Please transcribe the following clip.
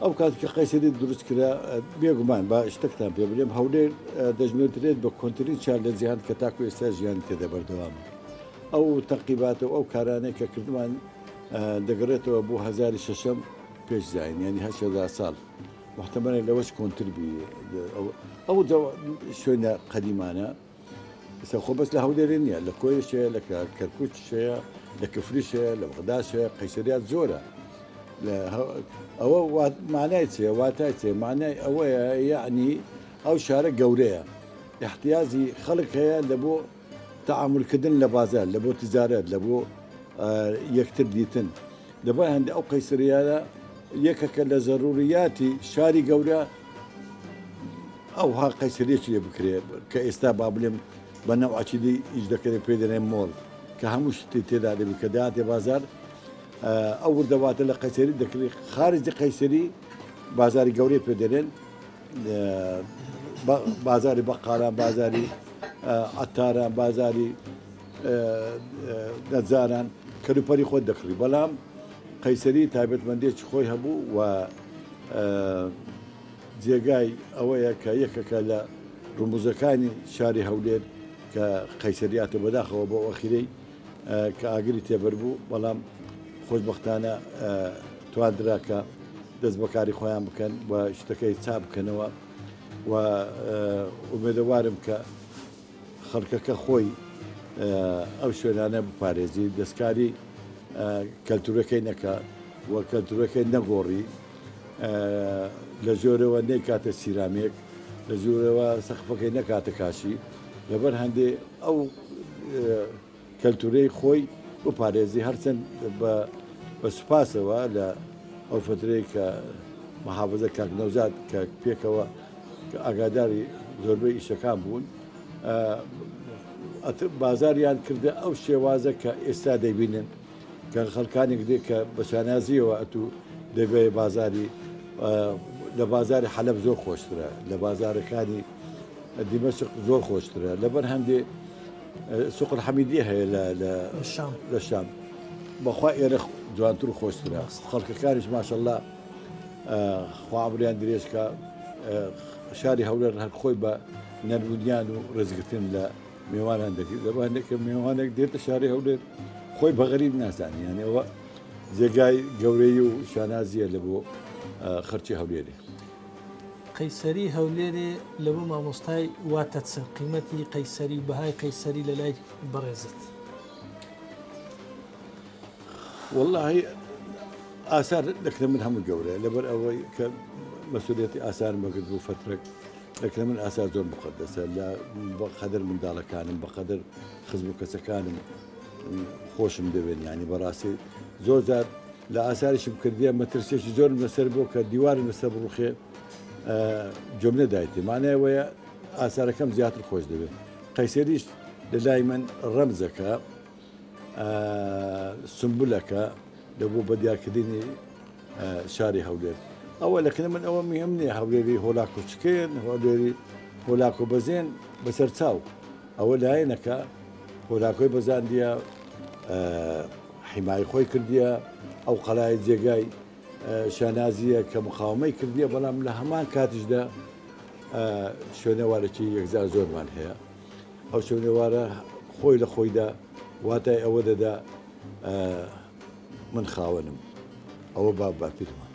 ئەو کات کە قەیسەری دروست کرا بێگومان با شتێکتان پێ بڵێم هەولێر دەژمێترێت بە کۆنتترین چار لە جیهان کە تاکو ئێستا ژیان تێدە بەردەوام ئەو تەقیباتە ئەو کارانەی کە کردمان دەگەڕێتەوە بۆ 1600 پێش زاین ینی 8 ساڵ محتەمەڵێک لەوەش کۆنتربی ئەو شوێنە قەدیمانە خۆ بەس لە هەولێرە نییە لە کۆیشەیە لە کەرکوچشەیە لە کفریشەیە لە بەغداشەیە قەیسەریات زۆرە ئەوە مانای چێ واتای چێ مانای ئەوەیە یعنی ئەو شارە گەورەیە احتیاجی خەڵک هەیە لە بۆ تەعاملکردن لە بازار لە بۆ تجارەت لە بۆ یەکتر دیتن دەبای هەندێک ئەو قەیسەریانە یەکەکە لە زەروریاتی شاری گەورە ئەوها قەیسەریەکی لێ بکرێت کە ئێستا با بڵێم بە نەوعچیدی ئیش دەکرێت پێ دەنێن مۆڵ کە هەموو شتی تێدا دەبی کە داهاتێ بازار ئەو وردەواتە لە قەیسەری دەکرێت خارجی قەیسەری بازاری گەورەی پێ دەنێن بازاری بەقالان بازاری عەتاران بازاری نەجاران کەلوپەری خۆت دەکڕی بەڵام قەیسەری تایبەتمەندێکی خۆی هەبوو و جێگای ئەوەیە کە یەکەکە لە ڕموزەکانی شاری هەولێر کە قەیسەریاتە بەداخەوە بۆ ئەخیرەی کە ئاگری تێبەر بوو بەڵام خۆشبەختانە توانراکە دەست بەکاری خۆیان بکەن و شتەکەی چاپ بکەنەوە و ئومێدەوارم کە خەڵکەکە خۆی ئەو شوێنانە بپارێزی دەستکاری کەلتورەکەی نەکە و کەلتورەکەی نەگۆڕی لە ژۆرەوە نەیکاتە سیرامێک لە ژوورەوە سەقفەکەی نەکاتە کاشی لەبەر هەندێ ئەو کەلتورەی خۆی بپارێزی هەرچەند بە سوپاسەوە لە ئەو فترەی کە مەحافەزە کاک نەوزاد کە پێکەوە ئاگاداری زۆربەی ئیشەکان بوون بازاریان کردە ئەو شێوازە کە ئێستا دەبینن کە خەڵکانێک دێ کە بە شانازیەوە ئەتوو دەبێ بازاری لە بازاری حەلەب زۆر خۆشترە لە بازارەکانی دیمەشق زۆر خۆشترە لەبەر هەندێ سوق الحەمیدیە هەیە لە شام بەخوا ئێرە جوانتر و خۆشترە خەڵکەکانیش ماشەڵڵا خوابریان درێژکە شاری هەولێر هەر خۆی بە نەربوونیان و ڕێزگرتن لە میوانان دەکرد لەبەر هەندێککە میوانێک دێتە شاری هەولێر خۆی بەغەریب ناسانی یانەوە جێگای گەورەی و شانازیە لە بۆ خەرچی هەولێرێ قەیسەری هەولێرێ لە بۆ مامۆستای واتە چەند قیمەتی قەیسەری بەهای قەیسەری لە لای بەڕێزت والله ئاسار دەکرێت من هەموو گەورە لەبەر ئەوەی کە مەسئولێتی ئاسار بەگرت بوو فترێک دەکرێت من ئاسار زۆر مقدسە لە بەقەدر منداڵەکانم بەقەدر خزم و کەسەکانم خۆشم دەوێن ینی بەڕاستی زۆر جار لە ئاساریشم کردیە مەترسێکی زۆرم لەسەر بۆ کە دیوارم لەسەر بڕوخێ جۆم نەدایێتی مانایەوەیە ئاسارەکەم زیاتر خۆش دەوێت قەیسەریش لە لای من ڕەمزەکە سمبولەکە لە بۆ بەدیارکردنی شاری هەولێر ئەوە لەکن من ئەوە مهم نییە هەولێری هۆلاک و چکێن هەولێری هۆلاک و بەزێن بەسەر چاو ئەوە لایەنەکە هۆلاکۆی بەزاندیە حیمای خۆی کردیە ئەو قەلای جێگای شانازیە کە مقاومەی کردیە بەڵام لە هەمان کاتیشدا شوێنەوارێکی یەکجار زۆرمان هەیە ئەو شوێنێوارە خۆی لە خۆیدا واتای ئەوە دەدا من خاوەنم ئەوە باپیرمە